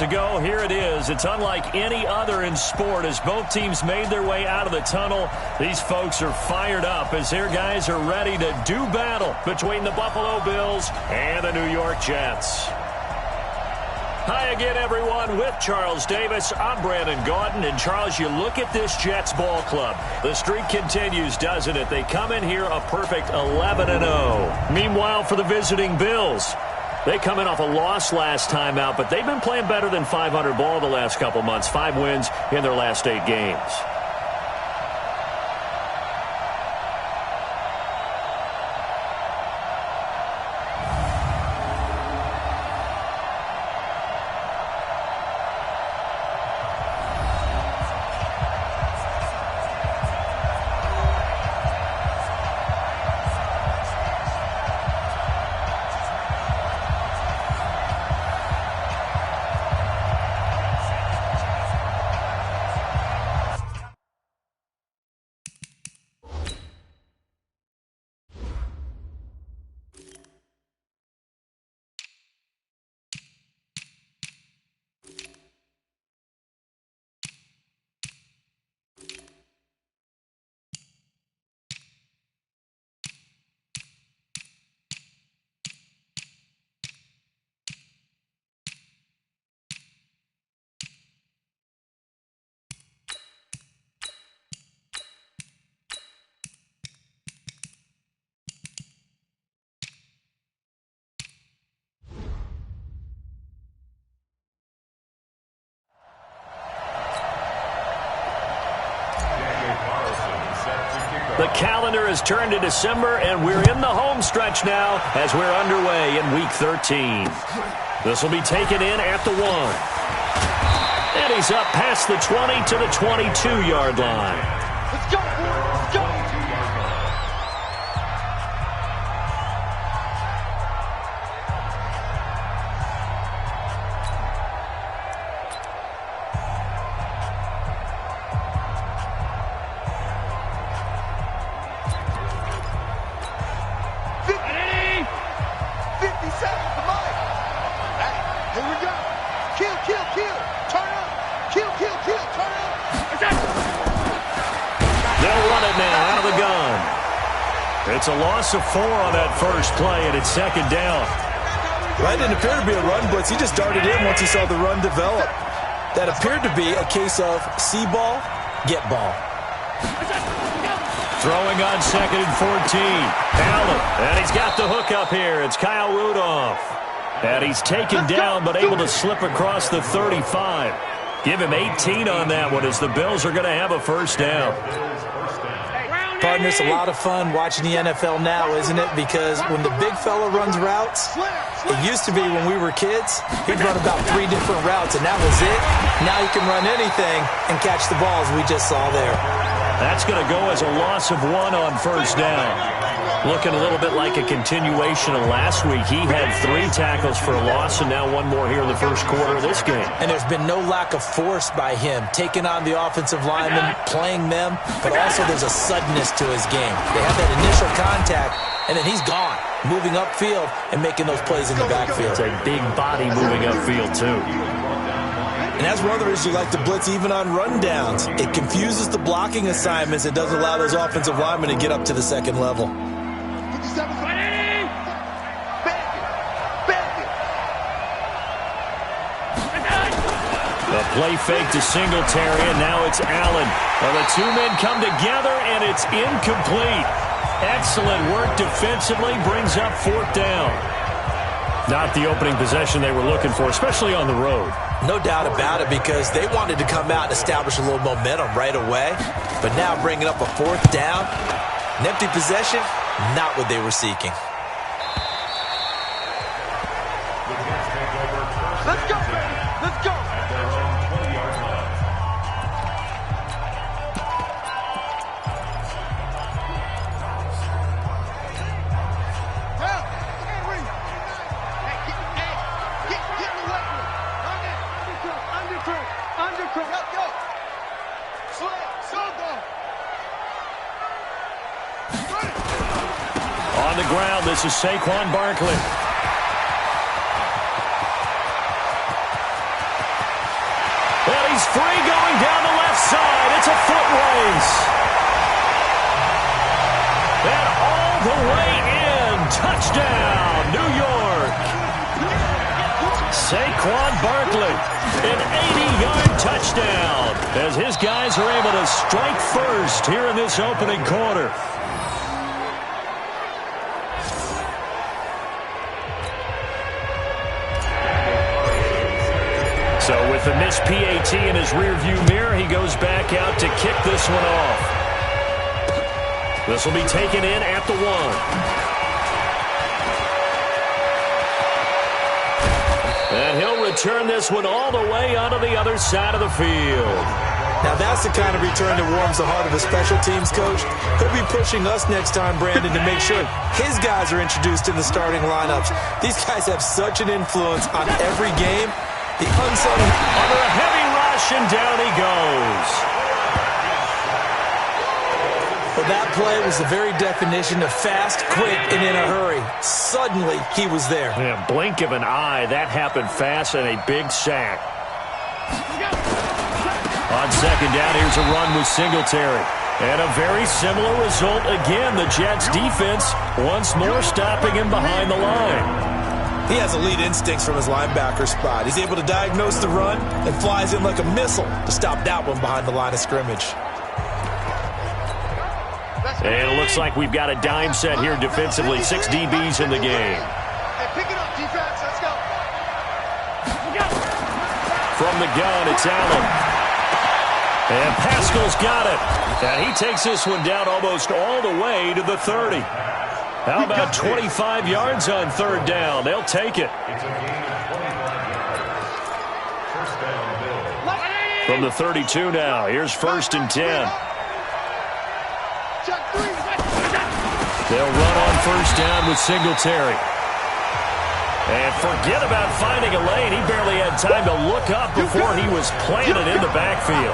Ago, here it is. It's unlike any other in sport as both teams made their way out of the tunnel. These folks are fired up as their guys are ready to do battle between the Buffalo Bills and the New York Jets. Hi again, everyone. With Charles Davis, I'm Brandon Gaudin. And, Charles, you look at this Jets ball club. The streak continues, doesn't it? They come in here a perfect 11-0. Meanwhile, for the visiting Bills, they come in off a loss last time out, but they've been playing better than 500 ball the last couple months. 5 wins in their last 8 games. The calendar has turned to December, and we're in the home stretch now as we're underway in Week 13. This will be taken in at the 1. And he's up past the 20 to the 22-yard line. Let's go, let's go. It's a loss of 4 on that first play, and it's second down. That didn't appear to be a run blitz. He just darted in once he saw the run develop. That appeared to be a case of see ball, get ball. Throwing on second and 14. Allen, and he's got the hook up here. It's Kyle Rudolph. And he's taken down, but able to slip across the 35. Give him 18 on that one as the Bills are going to have a first down. Partner, it's a lot of fun watching the NFL now, isn't it? Because when the big fella runs routes, it used to be when we were kids, he'd run about 3 different routes, and that was it. Now he can run anything and catch the balls we just saw there. That's going to go as a loss of 1 on first down. Looking a little bit like a continuation of last week. He had 3 tackles for a loss, and now 1 more here in the first quarter of this game. And there's been no lack of force by him, taking on the offensive linemen, playing them, but also there's a suddenness to his game. They have that initial contact, and then he's gone, moving upfield and making those plays in the backfield. It's a big body moving upfield, too. And that's one of the reasons you like to blitz even on rundowns. It confuses the blocking assignments. It doesn't allow those offensive linemen to get up to the second level. The play fake to Singletary, and now it's Allen. Well, the 2 men come together, and it's incomplete. Excellent work defensively, brings up 4th down. Not the opening possession they were looking for, especially on the road. No doubt about it, because they wanted to come out and establish a little momentum right away. But now bringing up a 4th down, an empty possession, not what they were seeking. Let's go, baby. Let's go. On the ground, this is Saquon Barkley. He's free going down the left side. It's a foot race. And all the way in. Touchdown, New York. Saquon Barkley, an 80-yard touchdown, as his guys are able to strike first here in this opening quarter. So with the missed PAT in his rearview mirror, he goes back out to kick this one off. This will be taken in at the 1. And he'll return this one all the way onto the other side of the field. Now that's the kind of return that warms the heart of a special teams coach. He'll be pushing us next time, Brandon, to make sure his guys are introduced in the starting lineups. These guys have such an influence on every game. The unsung under a heavy rush, and down he goes. Well, that play was the very definition of fast, quick, and in a hurry. Suddenly, he was there. Yeah, blink of an eye. That happened fast, and a big sack. On second down, here's a run with Singletary. And a very similar result again. The Jets' defense once more stopping him behind the line. He has elite instincts from his linebacker spot. He's able to diagnose the run and flies in like a missile to stop that one behind the line of scrimmage. And it looks like we've got a dime set here defensively. 6 DBs in the game. Hey, pick it up, defense. Let's go. From the gun, it's Allen. And Pascal's got it. And he takes this one down almost all the way to the 30. How about 25 yards on third down? They'll take it. From the 32 now. Here's 1st and 10. They'll run on 1st down with Singletary. And forget about finding a lane. He barely had time to look up before he was planted in the backfield.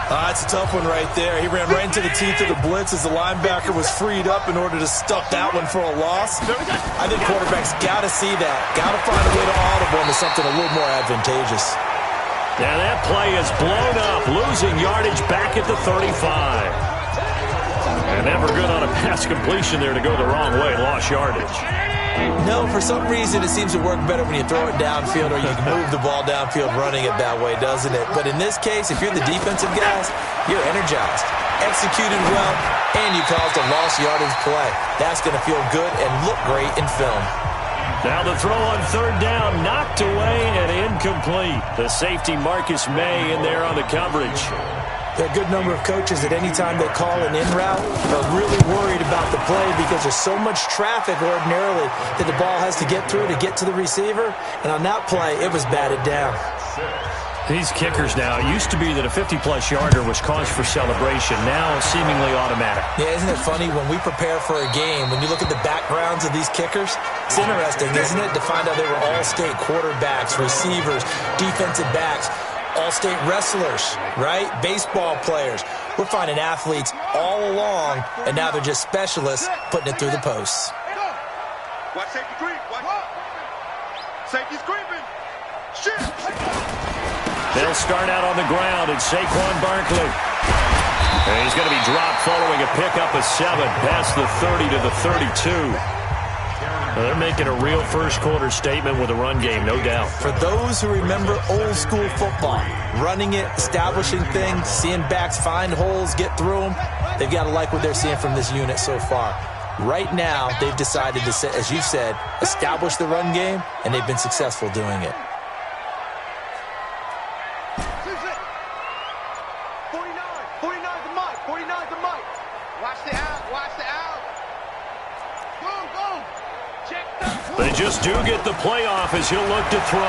That's a tough one right there. He ran right into the teeth of the blitz as the linebacker was freed up in order to stuff that one for a loss. I think quarterbacks got to see that. Got to find a way to audible into something a little more advantageous. Now that play is blown up, losing yardage back at the 35. And never good on a pass completion there to go the wrong way, lost yardage. No, for some reason it seems to work better when you throw it downfield or you can move the ball downfield running it that way, doesn't it? But in this case, if you're the defensive guys, you're energized, executed well, and you caused a lost yardage play. That's going to feel good and look great in film. Now the throw on third down, knocked away and incomplete. The safety Marcus May in there on the coverage. There are a good number of coaches at any time they call an in route are really worried about the play because there's so much traffic ordinarily that the ball has to get through to get to the receiver. And on that play, it was batted down. These kickers now, it used to be that a 50-plus yarder was cause for celebration. Now seemingly automatic. Yeah, isn't it funny when we prepare for a game, when you look at the backgrounds of these kickers, it's interesting, isn't it, to find out they were all-state quarterbacks, receivers, defensive backs, all-state wrestlers, right? Baseball players. We're finding athletes all along, and now they're just specialists putting it through the posts. Watch safety creep. Watch. Safety's creeping. Shit. They'll start out on the ground, and Saquon Barkley. And he's going to be dropped following a pickup of 7 past the 30 to the 32. Well, they're making a real first-quarter statement with a run game, no doubt. For those who remember old-school football, running it, establishing things, seeing backs find holes, get through them, they've got to like what they're seeing from this unit so far. Right now, they've decided to, as you said, establish the run game, and they've been successful doing it. 49 the mic. 49 the mic. Watch the out. Watch the out. Go. They just do get the playoff as he'll look to throw.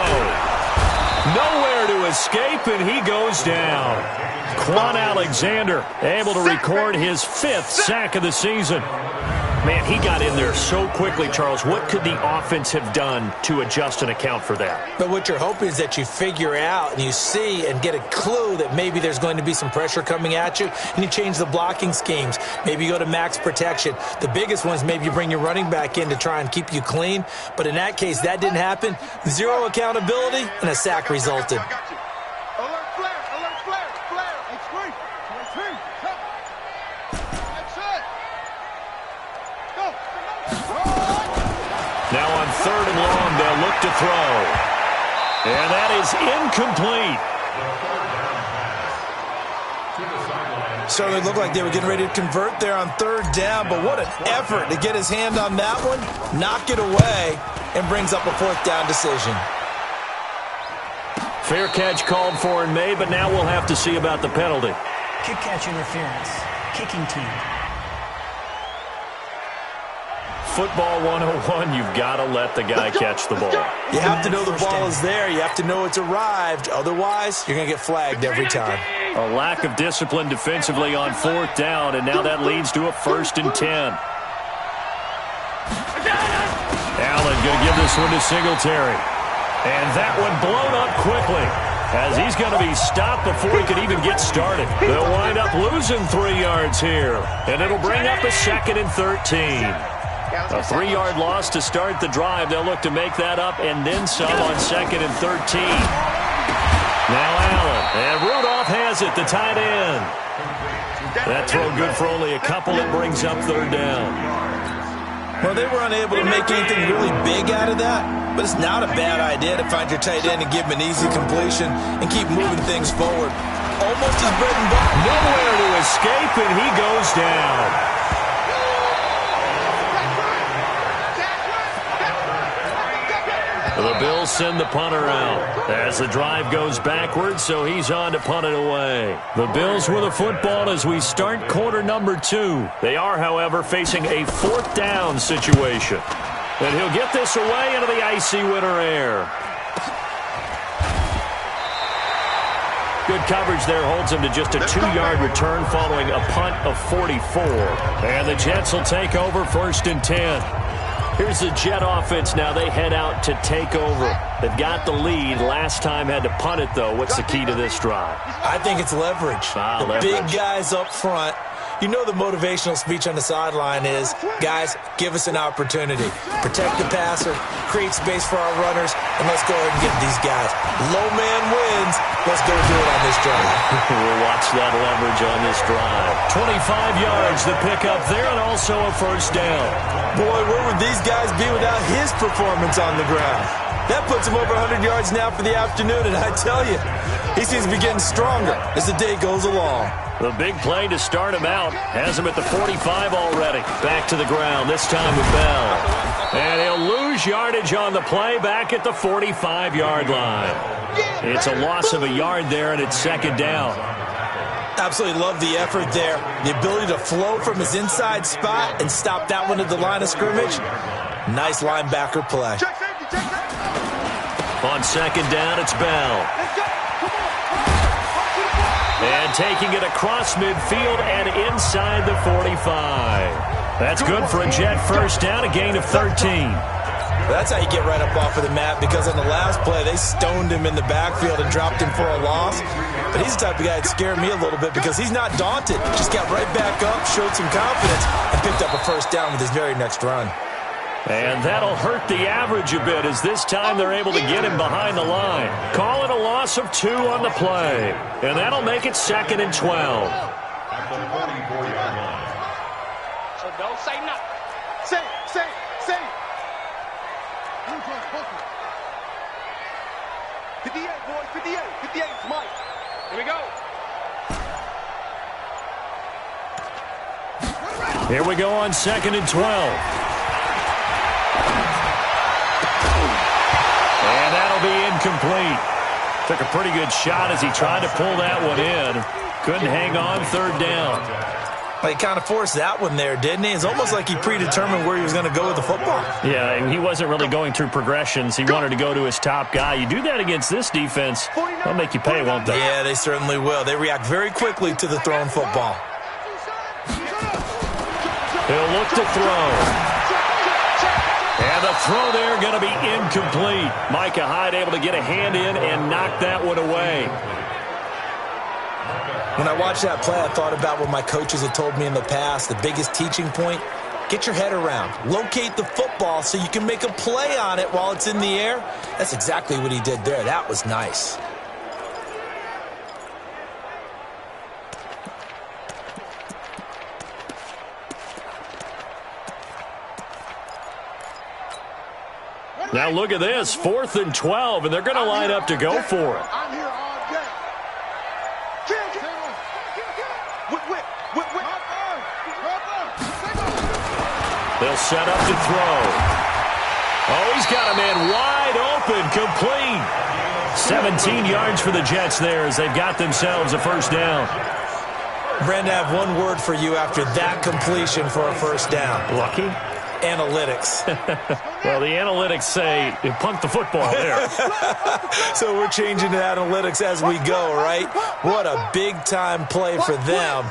Nowhere to escape, and he goes down. Quan Alexander able to record his 5th sack of the season. Man, he got in there so quickly, Charles. What could the offense have done to adjust and account for that? But what you're hoping is that you figure out and you see and get a clue that maybe there's going to be some pressure coming at you, and you change the blocking schemes. Maybe you go to max protection. The biggest one is maybe you bring your running back in to try and keep you clean. But in that case, that didn't happen. 0 accountability, and a sack resulted. Alert flare. 3rd and long. They'll look to throw. And that is incomplete. Certainly looked like they were getting ready to convert there on 3rd down, but what an effort to get his hand on that one, knock it away, and brings up a 4th down decision. Fair catch called for and made, but now we'll have to see about the penalty. Kick catch interference. Kicking team. Football 101, you've got to let the guy catch the ball. You have to know the ball is there. You have to know it's arrived. Otherwise, you're going to get flagged every time. A lack of discipline defensively on 4th down, and now that leads to a 1st and 10. Allen going to give this one to Singletary. And that one blown up quickly, as he's going to be stopped before he could even get started. They'll wind up losing 3 yards here, and it'll bring up a 2nd and 13. A 3-yard loss to start the drive. They'll look to make that up and then some on 2nd and 13. Now Allen, and Rudolph has it, the tight end. That throw good for only a couple. It brings up 3rd down. Well, they were unable to make anything really big out of that, but it's not a bad idea to find your tight end and give him an easy completion and keep moving things forward. Almost his bread and butter. Nowhere to escape, and he goes down. The Bills send the punter out as the drive goes backwards, so he's on to punt it away. The Bills with a football as we start quarter number 2. They are, however, facing a 4th down situation. And he'll get this away into the icy winter air. Good coverage there holds him to just a 2-yard return following a punt of 44. And the Jets will take over 1st and 10. Here's the Jet offense now. They head out to take over. They've got the lead. Last time had to punt it, though. What's the key to this drive? I think it's leverage. The big guys up front. You know the motivational speech on the sideline is, guys, give us an opportunity. Protect the passer, create space for our runners, and let's go ahead and get these guys. Low man wins. Let's go do it on this drive. We'll watch that leverage on this drive. 25 yards to pick up there, and also a 1st down. Boy, where would these guys be without his performance on the ground? That puts him over 100 yards now for the afternoon, and I tell you, he seems to be getting stronger as the day goes along. The big play to start him out has him at the 45 already. Back to the ground, this time with Bell. And he'll lose yardage on the play back at the 45-yard line. It's a loss of a yard there, and it's 2nd down. Absolutely love the effort there. The ability to flow from his inside spot and stop that one at the line of scrimmage. Nice linebacker play. On 2nd down, it's Bell. And taking it across midfield and inside the 45. That's good for a Jet 1st down, a gain of 13. That's how you get right up off of the mat, because on the last play, they stoned him in the backfield and dropped him for a loss. But he's the type of guy that scared me a little bit because he's not daunted. Just got right back up, showed some confidence, and picked up a 1st down with his very next run. And that'll hurt the average a bit as this time they're able to get him behind the line. Call it a loss of 2 on the play. And that'll make it 2nd and 12. So don't say nothing. Say. 58, boys, 58. 58, Mike. Here we go. Here we go on 2nd and 12. And that'll be incomplete. Took a pretty good shot as he tried to pull that one in. Couldn't hang on, 3rd down. Well, he kind of forced that one there, didn't he? It's almost like he predetermined where he was going to go with the football. Yeah, he wasn't really going through progressions. He wanted to go to his top guy. You do that against this defense, they'll make you pay, won't they? Yeah, they certainly will. They react very quickly to the thrown football. He'll look to throw. And the throw there going to be incomplete. Micah Hyde able to get a hand in and knock that one away. When I watched that play, I thought about what my coaches had told me in the past. The biggest teaching point, get your head around. Locate the football so you can make a play on it while it's in the air. That's exactly what he did there. That was nice. Now look at this, 4th and 12, and they're going to line up to go for it. I'm here all day. They'll set up to throw. Oh, he's got a man wide open, complete. 17 yards for the Jets there as they've got themselves a first down. Brandon, I have one word for you after that completion for a first down. Lucky? Analytics. Well, the analytics say you punt the football there. So we're changing to analytics as we go, right? What a big-time play for them,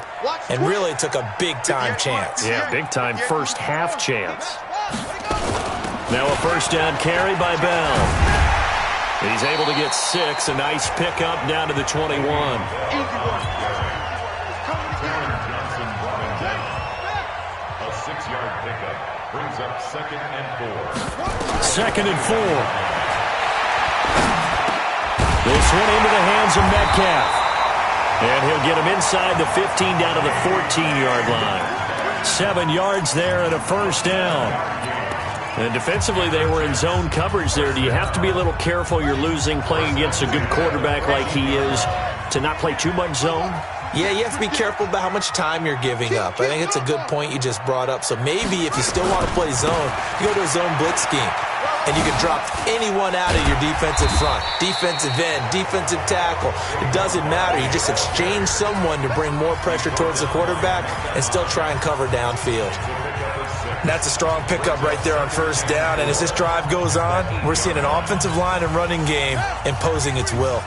and really took a big-time chance. Yeah, big-time first-half chance. Now a first down carry by Bell. He's able to get 6, a nice pickup down to the 21. A 6-yard pickup brings up 2nd and 4. 2nd and 4. This one into the hands of Metcalf. And he'll get him inside the 15 down to the 14-yard line. 7 yards there and a first down. And defensively, they were in zone coverage there. Do you have to be a little careful? You're losing playing against a good quarterback like he is to not play too much zone? Yeah, you have to be careful about how much time you're giving up. I think it's a good point you just brought up. So maybe if you still want to play zone, you go to a zone blitz scheme. And you can drop anyone out of your defensive front, defensive end, defensive tackle. It doesn't matter. You just exchange someone to bring more pressure towards the quarterback and still try and cover downfield. And that's a strong pickup right there on first down. And as this drive goes on, we're seeing an offensive line and running game imposing its will.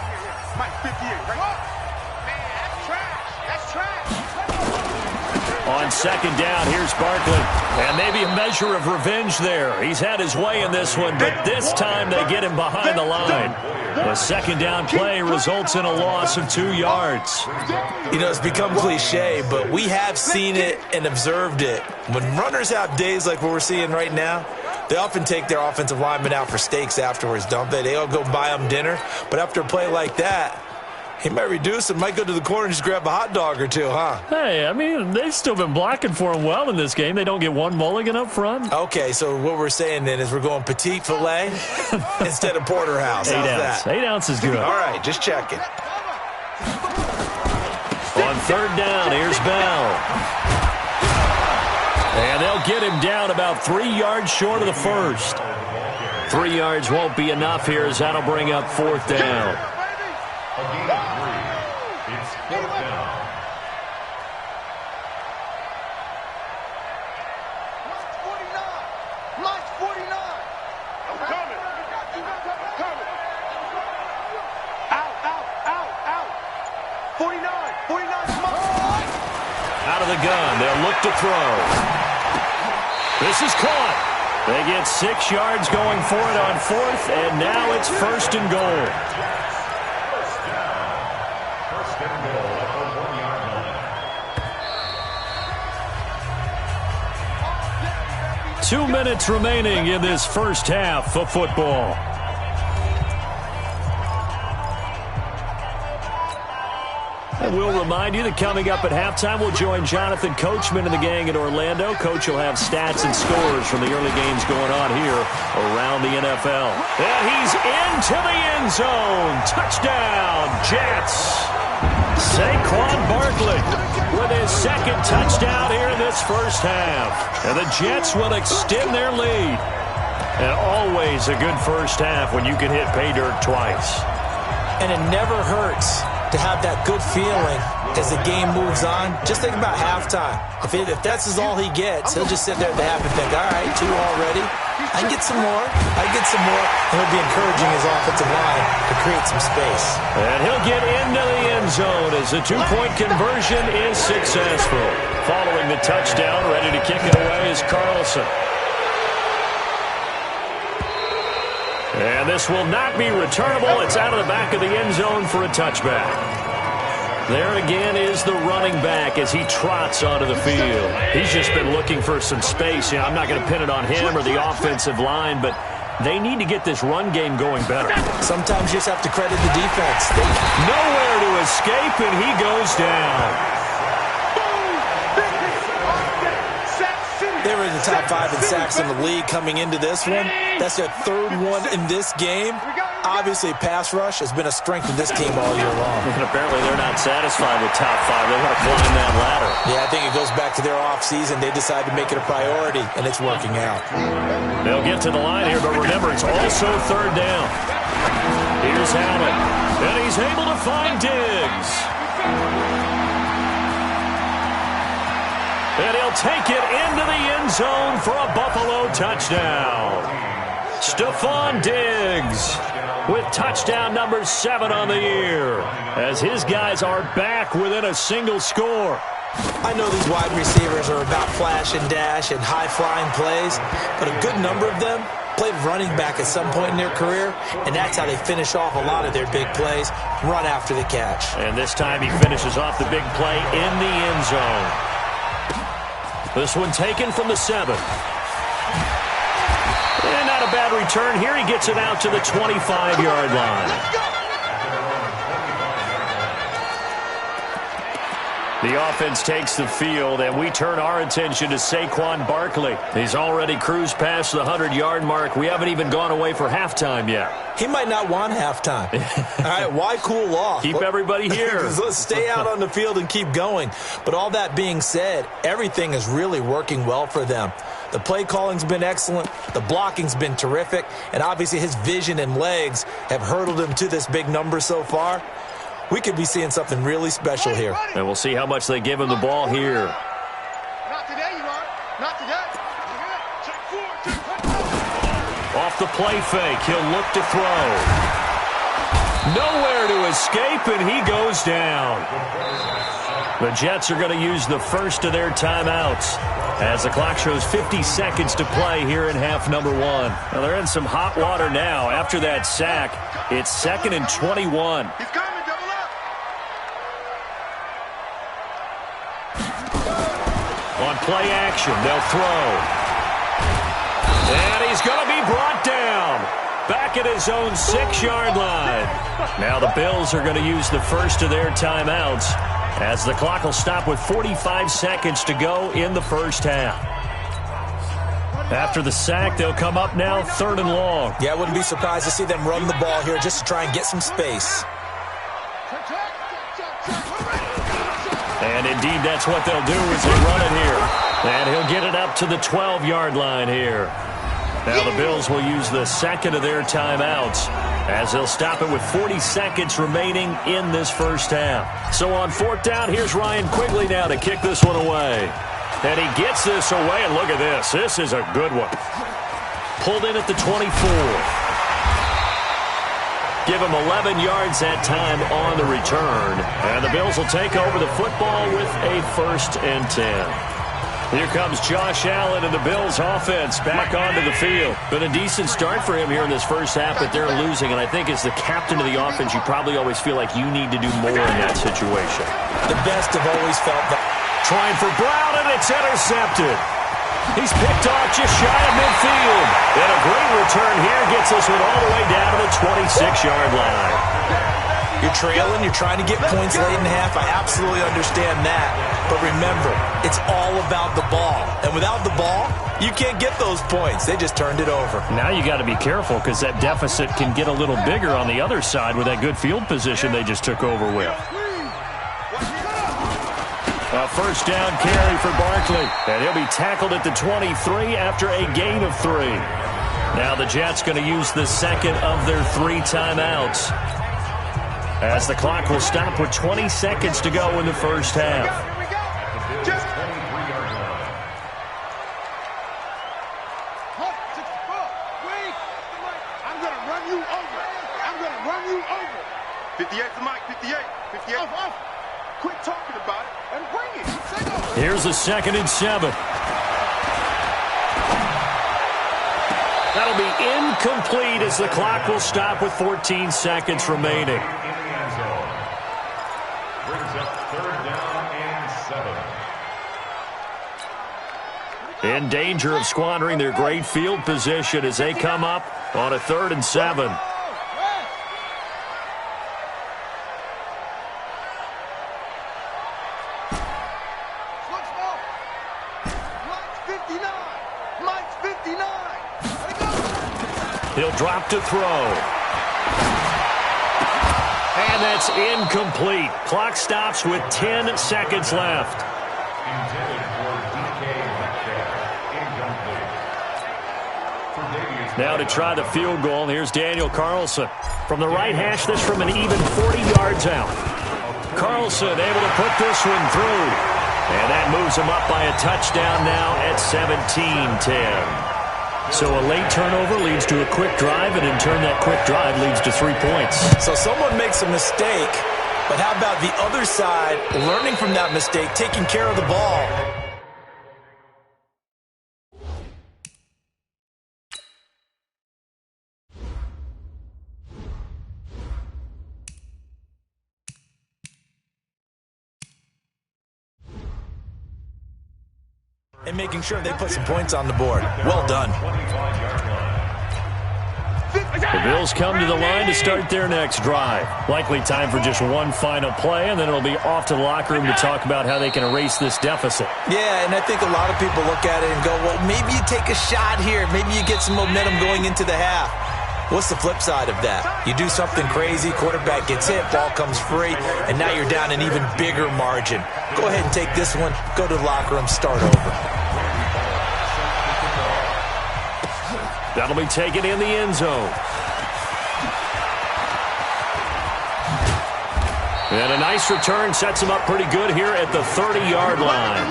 On second down, here's Barkley. And maybe a measure of revenge there. He's had his way in this one, but this time they get him behind the line. The second down play results in a loss of 2 yards. You know, it's become cliche, but we have seen it and observed it. When runners have days like what we're seeing right now, they often take their offensive linemen out for steaks afterwards, don't they? They all go buy them dinner. But after a play like that, he might reduce it, might go to the corner and just grab a hot dog or two, huh? Hey, I mean, they've still been blocking for him well in this game. They don't get one mulligan up front. Okay, so what we're saying then is we're going petite filet instead of porterhouse. How's that? 8 ounce is good. All right, just checking. On third down, here's Bell. And they'll get him down about 3 yards short of the first. 3 yards won't be enough here as that'll bring up fourth down. A gain of 3. It's 4th down. Mike's 49. I'm coming. Out. 49. 49's Mike. Out of the gun, they'll look to throw. This is caught. They get 6 yards going for it on fourth, and now it's first and goal. 2 minutes remaining in this first half of football. And we'll remind you that coming up at halftime, we'll join Jonathan Coachman and the gang in Orlando. Coach will have stats and scores from the early games going on here around the NFL. And he's into the end zone. Touchdown, Jets. Saquon Barkley with his second touchdown here in this first half. And the Jets will extend their lead. And always a good first half when you can hit pay dirt twice. And it never hurts to have that good feeling as the game moves on. Just think about halftime. If that's all he gets, he'll just sit there at the half and think, all right, 2 already. I can get some more. And he'll be encouraging his offensive line to create some space. And he'll get into the end zone as the 2-point conversion is successful. Following the touchdown, ready to kick it away is Carlson. And this will not be returnable. It's out of the back of the end zone for a touchback. There again is the running back as he trots onto the field. He's just been looking for some space. I'm not going to pin it on him or the offensive line, but they need to get this run game going better. Sometimes you just have to credit the defense. Nowhere to escape, and he goes down. There was a top 5 in sacks in the league coming into this one. That's their 3rd one in this game. Obviously, pass rush has been a strength of this team all year long. And apparently they're not satisfied with top 5. They want to climb that ladder. Yeah, I think it goes back to their offseason. They decided to make it a priority, and it's working out. They'll get to the line here, but remember, it's also 3rd down. Here's Allen, and he's able to find Diggs. And he'll take it into the end zone for a Buffalo touchdown. Stephon Diggs with touchdown number 7 on the year, as his guys are back within a single score. I know these wide receivers are about flash and dash and high-flying plays, but a good number of them played running back at some point in their career, and that's how they finish off a lot of their big plays, run after the catch. And this time he finishes off the big play in the end zone. This one taken from the 7. And not a bad return here. He gets it out to the 25-yard line. The offense takes the field, and we turn our attention to Saquon Barkley. He's already cruised past the 100-yard mark. We haven't even gone away for halftime yet. He might not want halftime. All right, why cool off? Keep everybody here. Let's stay out on the field and keep going. But all that being said, everything is really working well for them. The play calling's been excellent. The blocking's been terrific. And obviously his vision and legs have hurdled him to this big number so far. We could be seeing something really special here. And we'll see how much they give him the ball here. Not today, you are. Not today. Off the play fake, he'll look to throw. Nowhere to escape, and he goes down. The Jets are going to use the first of their timeouts as the clock shows 50 seconds to play here in half number 1. Now they're in some hot water now. After that sack, it's 2nd and 21. He's coming, double up. On play action, they'll throw. And he's going to be brought down. Back at his own 6-yard line. Now the Bills are going to use the first of their timeouts as the clock will stop with 45 seconds to go in the first half. After the sack, they'll come up now 3rd and long. Yeah, I wouldn't be surprised to see them run the ball here just to try and get some space. And indeed, that's what they'll do as they run it here. And he'll get it up to the 12-yard line here. Now the Bills will use the second of their timeouts as they'll stop it with 40 seconds remaining in this first half. So on 4th down, here's Ryan Quigley now to kick this one away. And he gets this away, and look at this. This is a good one. Pulled in at the 24. Give him 11 yards that time on the return. And the Bills will take over the football with a 1st and 10. Here comes Josh Allen and the Bills offense back onto the field. Been a decent start for him here in this first half, but they're losing. And I think as the captain of the offense, you probably always feel like you need to do more in that situation. The best have always felt that. Trying for Brown, and it's intercepted. He's picked off just shy of midfield. And a great return here gets this one all the way down to the 26-yard line. You're trailing, you're trying to get points late in half. I absolutely understand that. But remember, it's all about the ball. And without the ball, you can't get those points. They just turned it over. Now you got to be careful because that deficit can get a little bigger on the other side with that good field position they just took over with. A 1st down carry for Barkley. And he'll be tackled at the 23 after a gain of 3. Now the Jets going to use the second of their 3 timeouts as the clock will stop with 20 seconds to go in the first half. I'm going to run you over. I'm going to run you over. 58 to Mike, 58. 58. Off. Quit talking about it and bring it. Here's a 2nd and 7. That'll be incomplete as the clock will stop with 14 seconds remaining. Brings up 3rd down and 7. In danger of squandering their great field position as they come up on a 3rd and 7. He'll drop to throw. And that's incomplete. Clock stops with 10 seconds left. Now to try the field goal, here's Daniel Carlson. From the right hash, this from an even 40 yards out. Carlson able to put this one through. And that moves him up by a touchdown now at 17-10. So a late turnover leads to a quick drive, and in turn that quick drive leads to 3 points. So someone makes a mistake, but how about the other side learning from that mistake, taking care of the ball? And making sure they put some points on the board. Well done. The Bills come to the line to start their next drive. Likely time for just one final play, and then it'll be off to the locker room to talk about how they can erase this deficit. Yeah, and I think a lot of people look at it and go, well, maybe you take a shot here. Maybe you get some momentum going into the half. What's the flip side of that? You do something crazy, quarterback gets hit, ball comes free, and now you're down an even bigger margin. Go ahead and take this one, go to the locker room, start over. That'll be taken in the end zone. And a nice return sets him up pretty good here at the 30-yard line.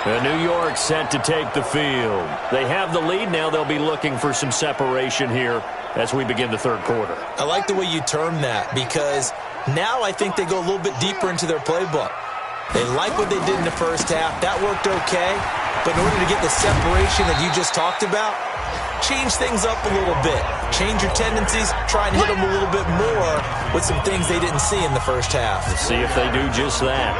And New York set to take the field. They have the lead. Now they'll be looking for some separation here as we begin the third quarter. I like the way you term that, because now I think they go a little bit deeper into their playbook. They like what they did in the first half. That worked okay. But in order to get the separation that you just talked about, change things up a little bit. Change your tendencies. Try and hit them a little bit more with some things they didn't see in the first half. Let's see if they do just that.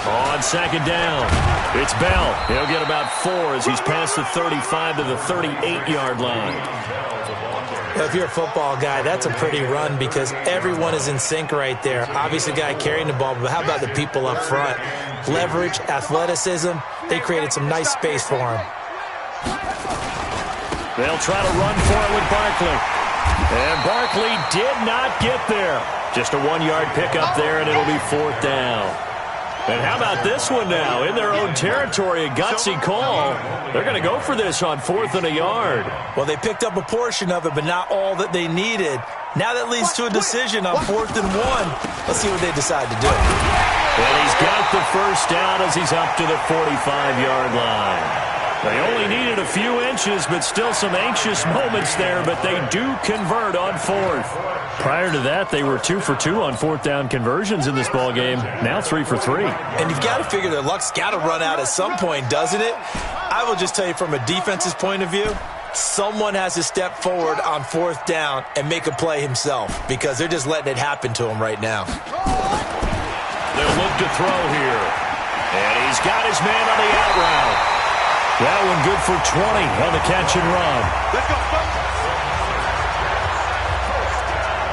On second down, it's Bell. He'll get about 4 as he's past the 35 to the 38-yard line. If you're a football guy, that's a pretty run because everyone is in sync right there. Obviously, the guy carrying the ball, but how about the people up front? Leverage, athleticism, they created some nice space for him. They'll try to run for it with Barkley. And Barkley did not get there. Just a 1-yard pickup there, and it'll be 4th down. And how about this one now? In their own territory, a gutsy call. They're going to go for this on 4th and a yard. Well, they picked up a portion of it, but not all that they needed. Now that leads to a decision on 4th and 1. Let's see what they decide to do. And he's got the first down as he's up to the 45-yard line. They only needed a few inches, but still some anxious moments there, but they do convert on 4th. Prior to that, they were 2 for 2 on 4th down conversions in this ballgame. Now 3 for 3. And you've got to figure their luck's got to run out at some point, doesn't it? I will just tell you from a defense's point of view, someone has to step forward on 4th down and make a play himself because they're just letting it happen to him right now. They'll look to throw here. And he's got his man on the out route. That one good for 20 on the catch and run. Let's go, folks.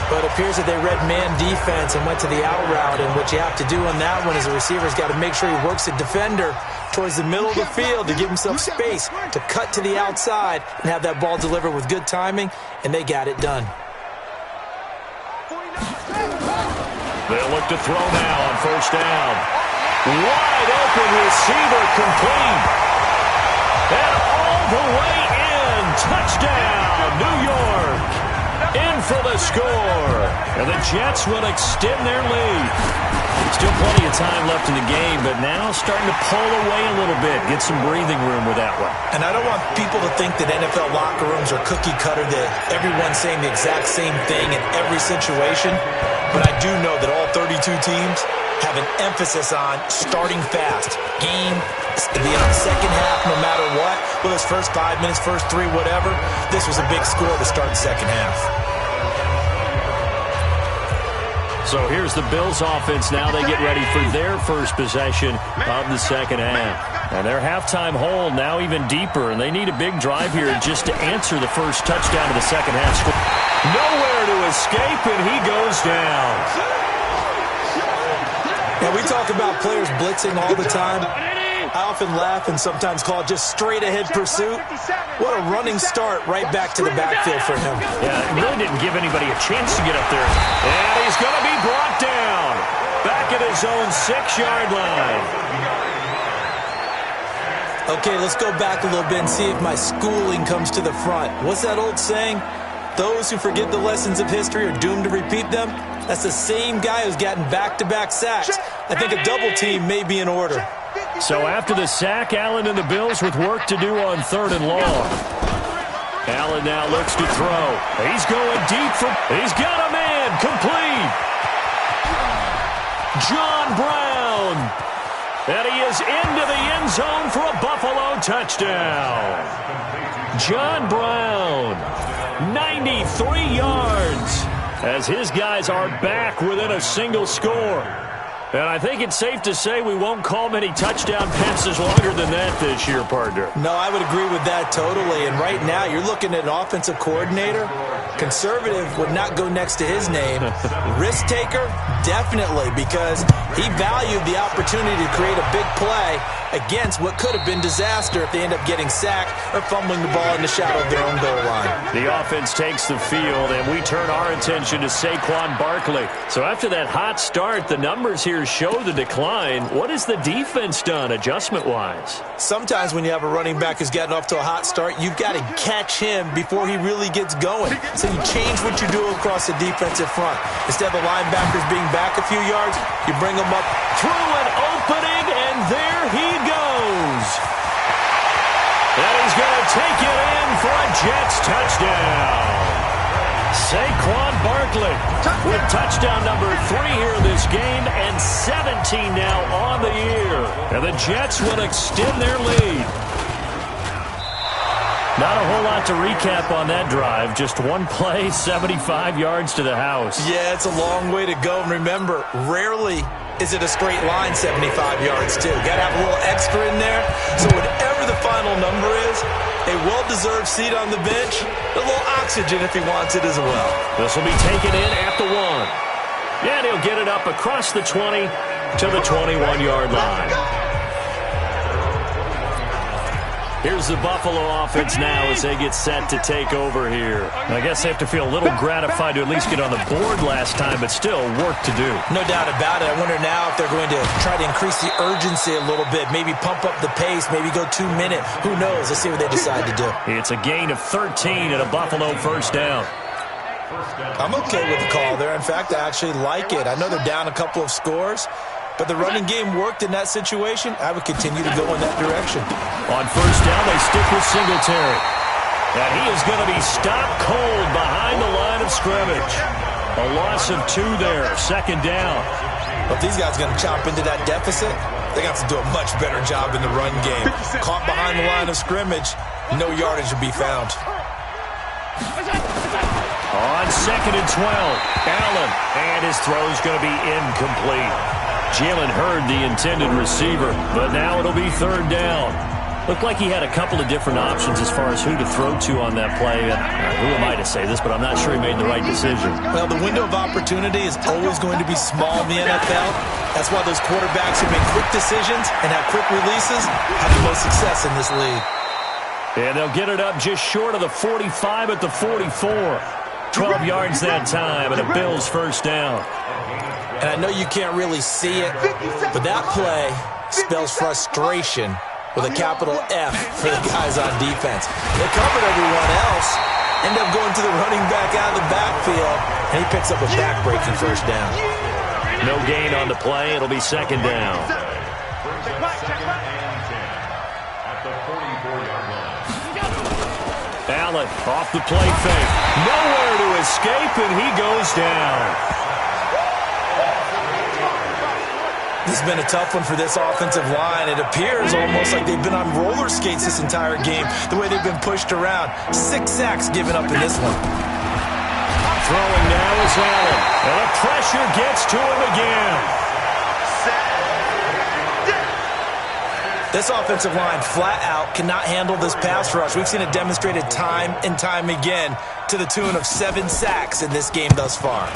But it appears that they read man defense and went to the out route. And what you have to do on that one is the receiver's got to make sure he works the defender towards the middle of the field to give himself space to cut to the outside and have that ball delivered with good timing, and they got it done. They'll look to throw now on 1st down. Wide open receiver complete. And all the way in. Touchdown, New York. In for the score. And the Jets will extend their lead. Still plenty of time left in the game, but now starting to pull away a little bit. Get some breathing room with that one. And I don't want people to think that NFL locker rooms are cookie cutter, that everyone's saying the exact same thing in every situation. But I do know that all 32 teams have an emphasis on starting fast. Game, the second half, no matter what. Whether it's first 5 minutes, first 3, whatever. This was a big score to start the second half. So here's the Bills offense now. They get ready for their first possession of the second half. And their halftime hold now even deeper, and they need a big drive here just to answer the first touchdown of the second half score. Nowhere to escape, and he goes down. Now, we talk about players blitzing all the time. I often laugh and sometimes call it just straight-ahead pursuit. What a running start right back to the backfield for him. Yeah, it really didn't give anybody a chance to get up there. And he's going to be brought down. Back at his own 6-yard line. Okay, let's go back a little bit and see if my schooling comes to the front. What's that old saying? Those who forget the lessons of history are doomed to repeat them. That's the same guy who's gotten back-to-back sacks. I think a double team may be in order. So after the sack, Allen and the Bills with work to do on 3rd and long. Allen now looks to throw. He's going deep for... He's got a man. Complete. John Brown. And he is into the end zone for a Buffalo touchdown. John Brown, 93 yards, as his guys are back within a single score. And I think it's safe to say we won't call many touchdown passes longer than that this year, partner. No, I would agree with that totally. And right now, you're looking at an offensive coordinator. Conservative would not go next to his name. Risk taker, definitely, because he valued the opportunity to create a big play against what could have been disaster if they end up getting sacked or fumbling the ball in the shadow of their own goal line. The offense takes the field, and we turn our attention to Saquon Barkley. So after that hot start, the numbers here show the decline. What has the defense done adjustment-wise? Sometimes when you have a running back who's gotten off to a hot start, you've got to catch him before he really gets going. So you change what you do across the defensive front. Instead of the linebackers being back a few yards, you bring them up through an opening, and there he goes. And he's going to take it in for a Jets touchdown. Saquon Barkley with touchdown number 3 here in this game and 17 now on the year. And the Jets will extend their lead. Not a whole lot to recap on that drive. Just one play, 75 yards to the house. Yeah, it's a long way to go. And remember, rarely is it a straight line 75 yards, too. Got to have a little extra in there. So whatever the final number is, a well-deserved seat on the bench, a little oxygen if he wants it as well. This will be taken in at the 1. And he'll get it up across the 20 to the 21-yard line. Here's the Buffalo offense now as they get set to take over here. I guess they have to feel a little gratified to at least get on the board last time, but still work to do. No doubt about it. I wonder now if they're going to try to increase the urgency a little bit, maybe pump up the pace, maybe go 2-minute. Who knows? Let's see what they decide to do. It's a gain of 13 and a Buffalo first down. I'm okay with the call there. In fact, I actually like it. I know they're down a couple of scores, but the running game worked in that situation. I would continue to go in that direction. On first down, they stick with Singletary. And he is going to be stopped cold behind the line of scrimmage. A loss of 2 there, second down. If these guys are going to chop into that deficit, they got to do a much better job in the run game. Caught behind the line of scrimmage, no yardage will be found. On 2nd and 12, Allen, and his throw is going to be incomplete. Jalen Hurd, the intended receiver, but now it'll be 3rd down. Looked like he had a couple of different options as far as who to throw to on that play. And who am I to say this, but I'm not sure he made the right decision. Well, the window of opportunity is always going to be small in the NFL. That's why those quarterbacks who make quick decisions and have quick releases have the most success in this league. And they'll get it up just short of the 45 at the 44. 12 yards that time, and a Bills first down. And I know you can't really see it, but that play spells frustration with a capital F for the guys on defense. They covered everyone else, end up going to the running back out of the backfield, and he picks up a back-breaking first down. No gain on the play. It'll be 2nd down. Allen off the play fake. Nowhere to escape, and he goes down. This has been a tough one for this offensive line. It appears almost like they've been on roller skates this entire game, the way they've been pushed around. 6 sacks given up in this one. Throwing now is Allen, and the pressure gets to him again. This offensive line flat out cannot handle this pass rush. We've seen it demonstrated time and time again to the tune of 7 sacks in this game thus far.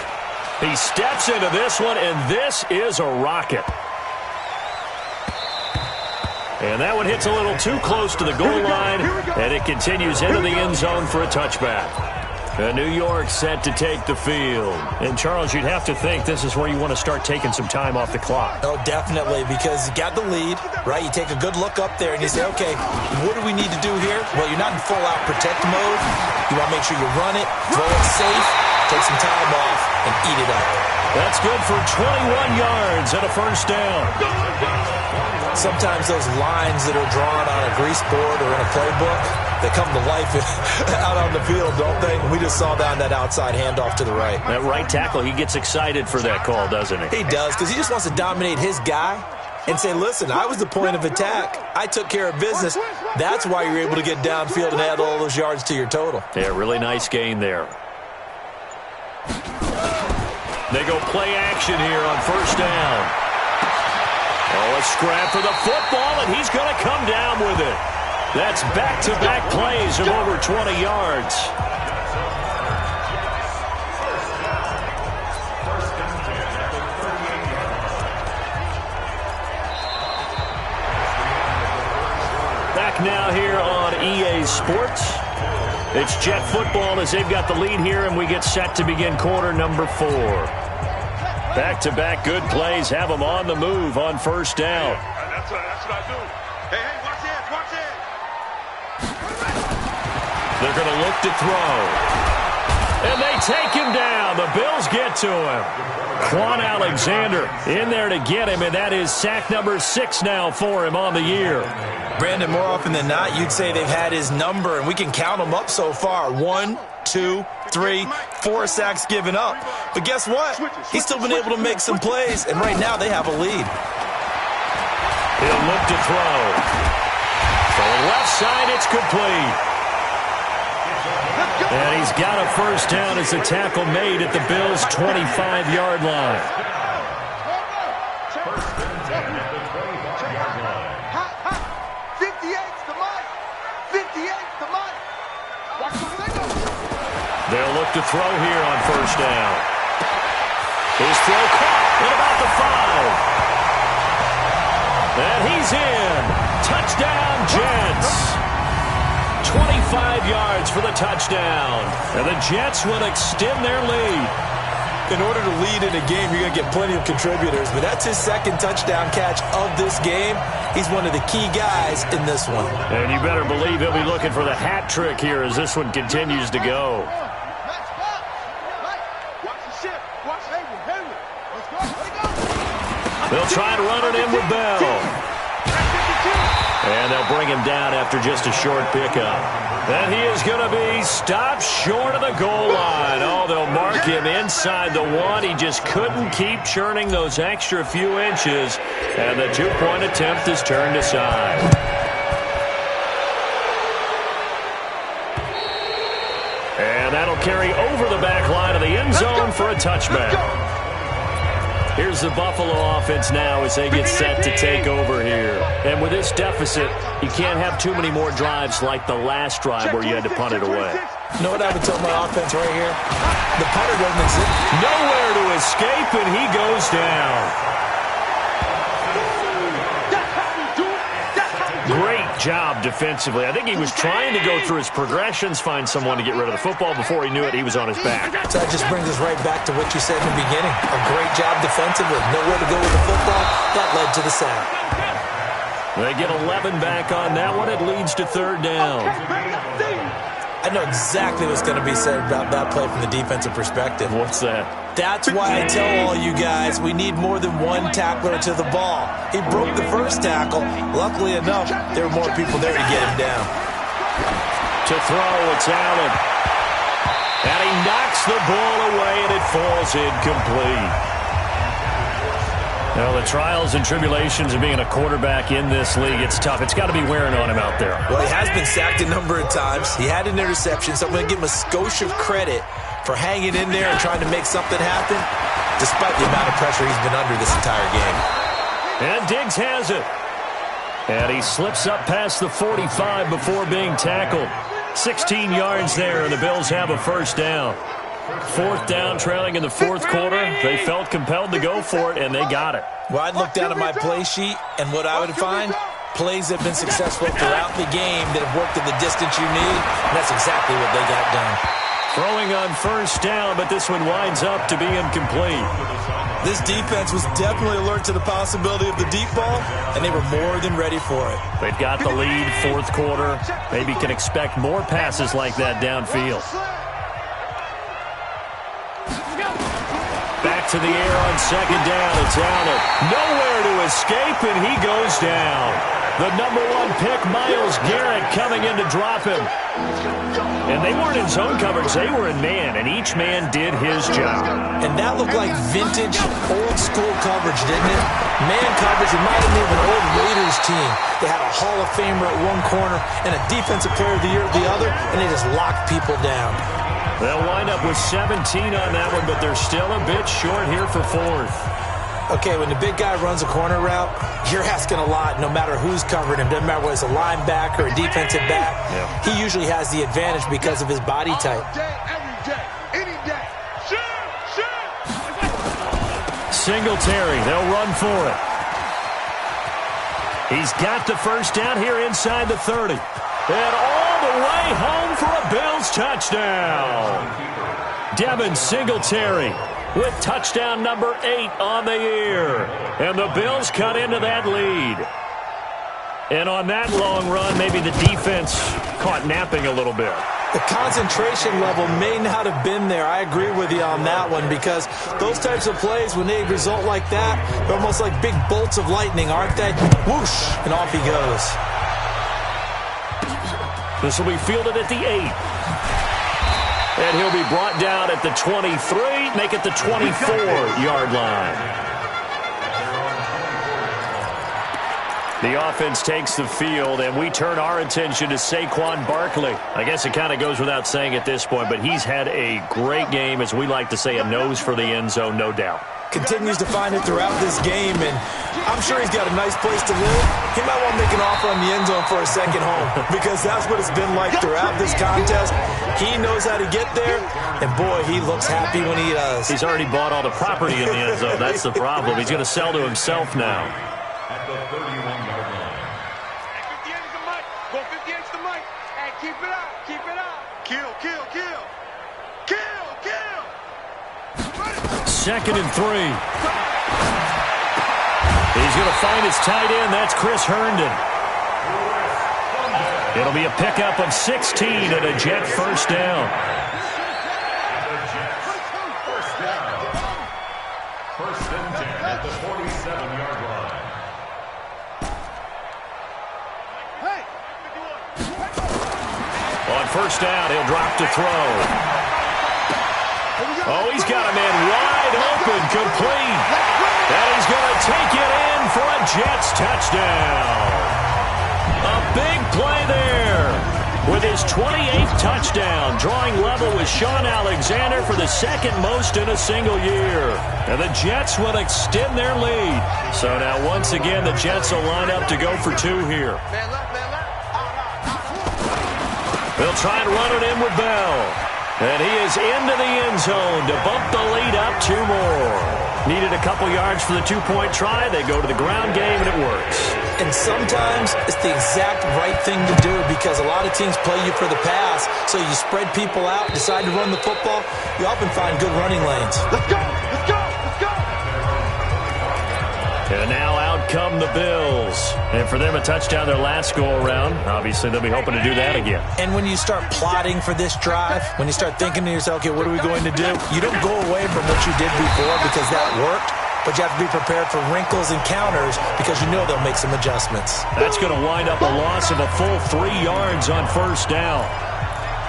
He steps into this one, and this is a rocket. And that one hits a little too close to the goal line, and it continues into the end zone for a touchback. New York set to take the field. And, Charles, you'd have to think this is where you want to start taking some time off the clock. Oh, definitely, because you got the lead, right? You take a good look up there, and you say, okay, what do we need to do here? Well, you're not in full-out protect mode. You want to make sure you run it, throw it safe, take some time off, and eat it up. That's good for 21 yards and a first down. Sometimes those lines that are drawn on a grease board or in a playbook, they come to life out on the field, don't they? We just saw that on that outside handoff to the right. That right tackle, he gets excited for that call, doesn't he? He does, because he just wants to dominate his guy and say, listen, I was the point of attack. I took care of business. That's why you're able to get downfield and add all those yards to your total. Yeah, really nice gain there. They go play action here on first down. Oh, a scrap for the football, and he's going to come down with it. That's back-to-back plays of over 20 yards. Back now here on EA Sports. It's Jet football as they've got the lead here, and we get set to begin quarter number 4. Back-to-back good plays have them on the move on first down. That's what I do. Hey, watch it, watch it. They're going to look to throw. And they take him down. The Bills get to him. Quan Alexander in there to get him, and that is sack number 6 now for him on the year. Brandon, more often than not, you'd say they've had his number, and we can count them up so far. 1, 2, 3, 4 sacks given up. But guess what? He's still been able to make some plays, and right now they have a lead. He'll look to throw. From the left side, it's complete. And he's got a first down as the tackle made at the Bills' 25-yard line. They'll look to throw here on first down. His throw caught at about the 5. And he's in. Touchdown, Jets. 25 yards for the touchdown. And the Jets will extend their lead. In order to lead in a game, you're going to get plenty of contributors, but that's his second touchdown catch of this game. He's one of the key guys in this one. And you better believe he'll be looking for the hat trick here as this one continues to go. They'll try to run it in with Bell. And they'll bring him down after just a short pickup. And he is going to be stopped short of the goal line. Oh, they'll mark him inside the 1. He just couldn't keep churning those extra few inches. And the 2-point attempt is turned aside. And that'll carry over the back line of the end zone for a touchback. Here's the Buffalo offense now as they get set to take over here. And with this deficit, you can't have too many more drives like the last drive where you had to punt it away. You know what I would tell my offense right here? The punter doesn't exist. Nowhere to escape, and he goes down. Great job defensively. I think he was trying to go through his progressions, find someone to get rid of the football. Before he knew it, he was on his back. So that just brings us right back to what you said in the beginning. A great job defensively. Nowhere to go with the football. That led to the sack. They get 11 back on that one. It leads to third down. I know exactly what's going to be said about that play from the defensive perspective. What's that? That's why I tell all you guys we need more than one tackler to the ball. He broke the first tackle. Luckily enough, there were more people there to get him down. To throw, it's Allen. And he knocks the ball away, and it falls incomplete. Well, the trials and tribulations of being a quarterback in this league, it's tough. It's got to be wearing on him out there. Well, he has been sacked a number of times. He had an interception, so I'm going to give him a skosh of credit for hanging in there and trying to make something happen, despite the amount of pressure he's been under this entire game. And Diggs has it. And he slips up past the 45 before being tackled. 16 yards there, and the Bills have a first down. Fourth down, trailing in the fourth quarter. They felt compelled to go for it, and they got it. Well, I'd look down at my play sheet, and what I would find, plays that have been successful throughout the game that have worked at the distance you need, and that's exactly what they got done. Throwing on first down, but this one winds up to be incomplete. This defense was definitely alert to the possibility of the deep ball, and they were more than ready for it. They've got the lead, fourth quarter. Maybe can expect more passes like that downfield. Back to the air on second down. It's Allen. Nowhere to escape, and he goes down. The number 1 pick, Myles Garrett, coming in to drop him. And they weren't in zone coverage. They were in man, and each man did his job. And that looked like vintage, old-school coverage, didn't it? Man coverage reminded me of an old Raiders team. They had a Hall of Famer at one corner and a Defensive Player of the Year at the other, and they just locked people down. They'll wind up with 17 on that one, but they're still a bit short here for fourth. Okay, when the big guy runs a corner route, you're asking a lot no matter who's covering him. Doesn't matter whether it's a linebacker or a defensive back. Yeah. He usually has the advantage because of his body type. All day, every day, any day. Shoot! Singletary, they'll run for it. He's got the first down here inside the 30. And all the way home for a Bills touchdown. Devin Singletary with touchdown number 8 on the year. And the Bills cut into that lead. And on that long run, maybe the defense caught napping a little bit. The concentration level may not have been there. I agree with you on that one because those types of plays, when they result like that, they're almost like big bolts of lightning, aren't they? Whoosh, and off he goes. This will be fielded at the 8. And he'll be brought down at the 23, make it the 24-yard line. The offense takes the field, and we turn our attention to Saquon Barkley. I guess it kind of goes without saying at this point, but he's had a great game, as we like to say, a nose for the end zone, no doubt. Continues to find it throughout this game, and I'm sure he's got a nice place to live. He might want to make an offer on the end zone for a second home because that's what it's been like throughout this contest. He knows how to get there, and boy, he looks happy when he does. He's already bought all the property in the end zone. That's the problem. He's going to sell to himself now. At the 31-yard line. 58 is the mic. Go 58 is the mic. Hey, keep it up. Keep it up. Kill. Second and 3. He's going to find his tight end. That's Chris Herndon. It'll be a pickup of 16 and a Jet first down. First and 10 at the 47-yard line. On first down, he'll drop to throw. Oh, he's got a man wide open, complete. And he's going to take it in for a Jets touchdown. A big play there with his 28th touchdown, drawing level with Sean Alexander for the second most in a single year. And the Jets will extend their lead. So now once again, the Jets will line up to go for 2 here. They'll try and run it in with Bell. And he is into the end zone to bump the lead up 2 more. Needed a couple yards for the 2-point try. They go to the ground game, and it works. And sometimes it's the exact right thing to do because a lot of teams play you for the pass. So you spread people out, decide to run the football. You often find good running lanes. Let's go. Let's go. Let's go. And now out come the Bills. And for them, a touchdown their last go-around. Obviously, they'll be hoping to do that again. And when you start plotting for this drive, when you start thinking to yourself, okay, what are we going to do? You don't go away from what you did before because that worked. But you have to be prepared for wrinkles and counters because you know they'll make some adjustments. That's going to wind up a loss of a full 3 yards on first down.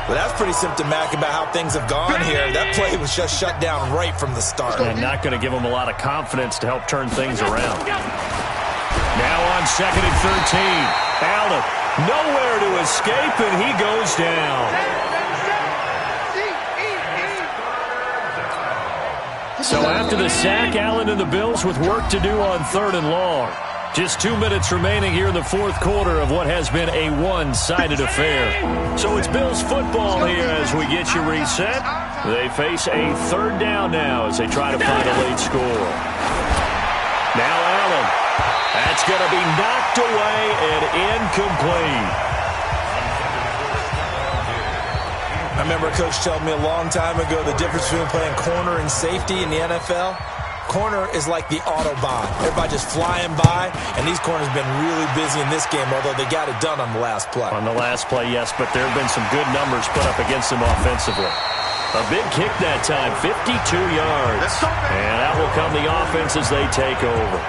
Well, that's pretty symptomatic about how things have gone here. That play was just shut down right from the start. And not going to give them a lot of confidence to help turn things around. Now on second and 13. Allen, nowhere to escape, and he goes down. So after the sack, Allen and the Bills with work to do on 3rd and long. Just 2 minutes remaining here in the fourth quarter of what has been a one-sided affair. So it's Bills football here as we get you reset. They face a third down now as they try to find a late score. Now Allen. That's going to be knocked away and incomplete. I remember a coach telling me a long time ago the difference between playing corner and safety in the NFL. Corner is like the Autobahn. Everybody just flying by, and these corners have been really busy in this game, although they got it done on the last play. On the last play, yes, but there have been some good numbers put up against them offensively. A big kick that time, 52 yards. And out will come the offense as they take over.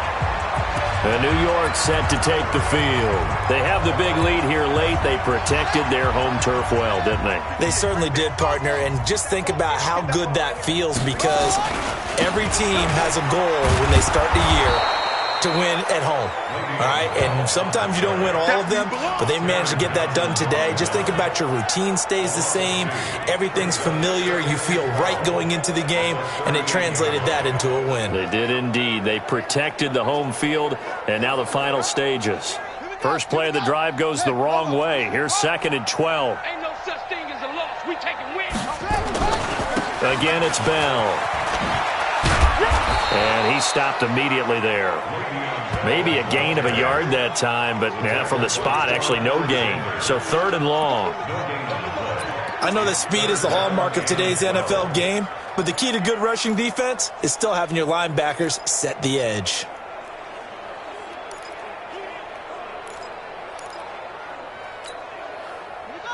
The New York set to take the field. They have the big lead here late. They protected their home turf well, didn't they? They certainly did, partner. And just think about how good that feels, because every team has a goal when they start the year to win at home. All right? And sometimes you don't win all of them, but they managed to get that done today. Just think about your routine stays the same. Everything's familiar. You feel right going into the game, and it translated that into a win. They did indeed. They protected the home field, and now the final stages. First play of the drive goes the wrong way. Here's 2nd and 12. Ain't no such thing as a loss. We taking wins. Again, it's Bell. And he stopped immediately there. Maybe a gain of a yard that time, but from the spot, actually no gain. So 3rd and long. I know that speed is the hallmark of today's NFL game, but the key to good rushing defense is still having your linebackers set the edge.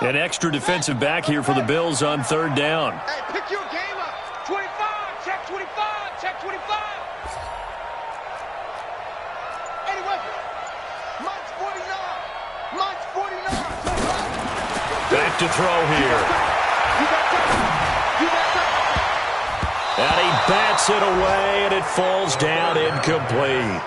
An extra defensive back here for the Bills on 3rd down. Hey, pick your game up. 25, check 25, check 25. Any weapon. Mike's 49. Mike's 49. Back to throw here. You got that. You got that. And he bats it away, and it falls down incomplete.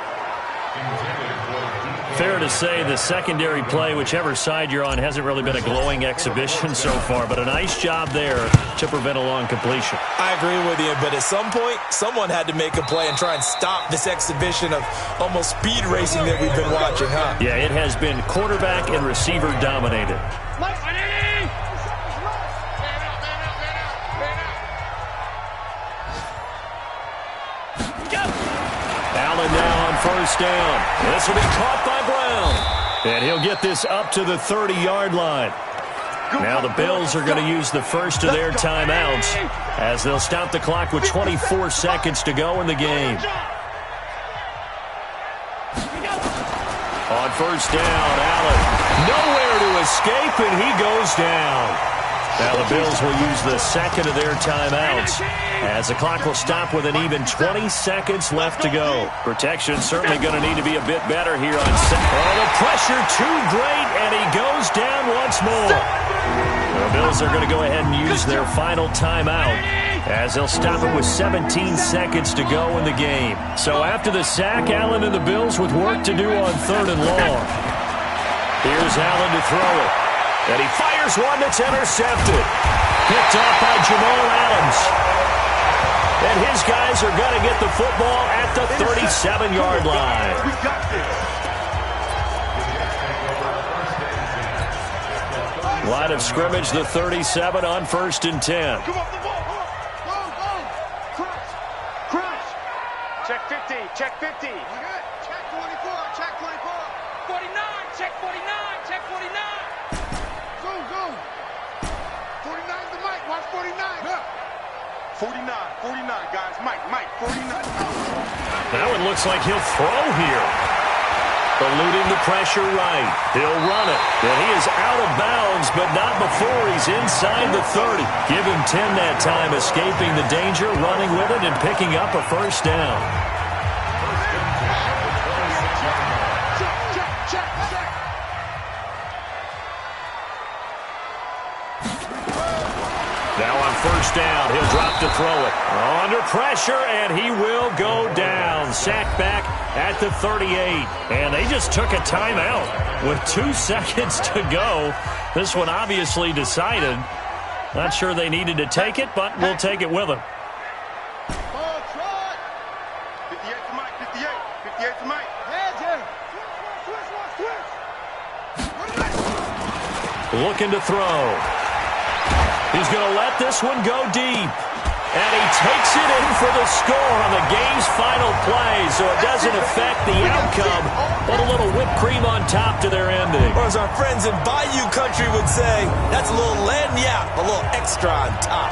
Fair to say the secondary play, whichever side you're on, hasn't really been a glowing exhibition so far, but a nice job there to prevent a long completion. I agree with you, but at some point, someone had to make a play and try and stop this exhibition of almost speed racing that we've been watching, huh? Yeah, it has been quarterback and receiver dominated. Allen now on 1st down. This will be caught by Brown. And he'll get this up to the 30-yard line. Now the Bills are going to use the first of their timeouts as they'll stop the clock with 24 seconds to go in the game. On 1st down, Allen nowhere to escape, and he goes down. Now the Bills will use the 2nd of their timeouts as the clock will stop with an even 20 seconds left to go. Protection certainly going to need to be a bit better here on set. Oh, the pressure too great, and he goes down once more. The Bills are going to go ahead and use their final timeout as they'll stop it with 17 seconds to go in the game. So after the sack, Allen and the Bills with work to do on 3rd and long. Here's Allen to throw it. And he fires one that's intercepted. Picked off by Jamal Adams. And his guys are going to get the football at the 37-yard line. We got this. Line of scrimmage, the 37 on 1st and 10. Come off the ball. Go. Crush. Crush. Check 50, check 50. Check 24. Check 24. 49, check 49, check 49. Go. 49 to Mike. Watch 49. 49, guys. Mike, 49. That one looks like he'll throw here. Eluding the pressure right. He'll run it. And he is out of bounds, but not before he's inside the 30. Give him 10 that time, escaping the danger, running with it, and picking up a 1st down. Check. Now on 1st down, he'll drop to throw it. Under pressure, and he will go down. Sacked back at the 38. And they just took a timeout with 2 seconds to go. This one obviously decided. Not sure they needed to take it, but we'll take it with them. Ball try. 58 to Mike. 58 to Mike. Looking to throw. He's going to let this one go deep. And he takes it in for the score on the game's final play, so it doesn't affect the outcome, but a little whipped cream on top to their ending. Or as our friends in Bayou Country would say, that's a little lagniappe, a little extra on top.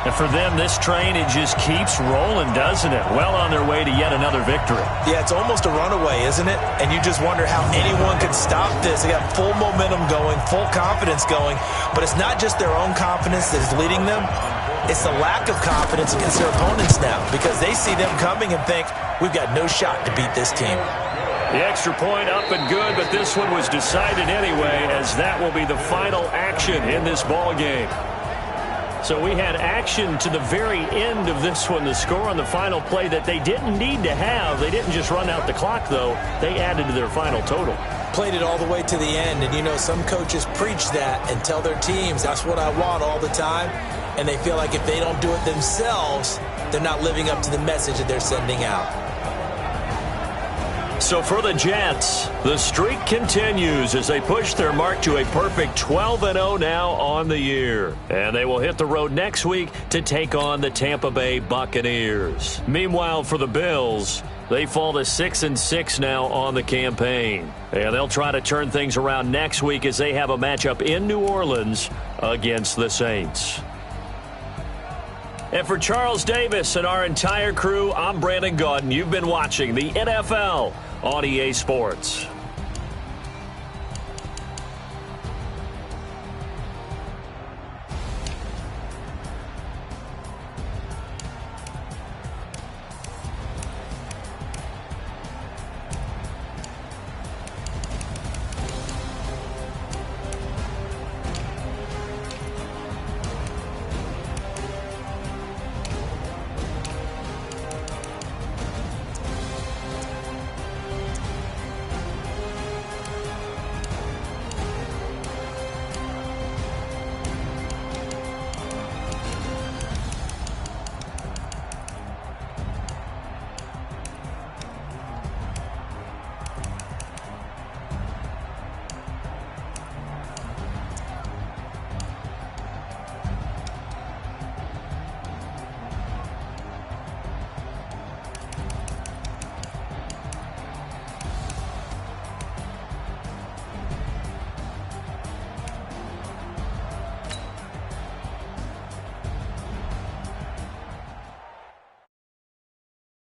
And for them, this train, it just keeps rolling, doesn't it? Well on their way to yet another victory. Yeah, it's almost a runaway, isn't it? And you just wonder how anyone could stop this. They got full momentum going, full confidence going, but it's not just their own confidence that is leading them. It's the lack of confidence against their opponents now because they see them coming and think, we've got no shot to beat this team. The extra point up and good, but this one was decided anyway, as that will be the final action in this ball game. So we had action to the very end of this one, the score on the final play that they didn't need to have. They didn't just run out the clock, though. They added to their final total. Played it all the way to the end, and you know, some coaches preach that and tell their teams, that's what I want all the time, and they feel like if they don't do it themselves, they're not living up to the message that they're sending out. So for the Jets, the streak continues as they push their mark to a perfect 12-0 now on the year. And they will hit the road next week to take on the Tampa Bay Buccaneers. Meanwhile, for the Bills, they fall to 6-6 now on the campaign. And they'll try to turn things around next week as they have a matchup in New Orleans against the Saints. And for Charles Davis and our entire crew, I'm Brandon Gaudin. You've been watching the NFL on EA Sports.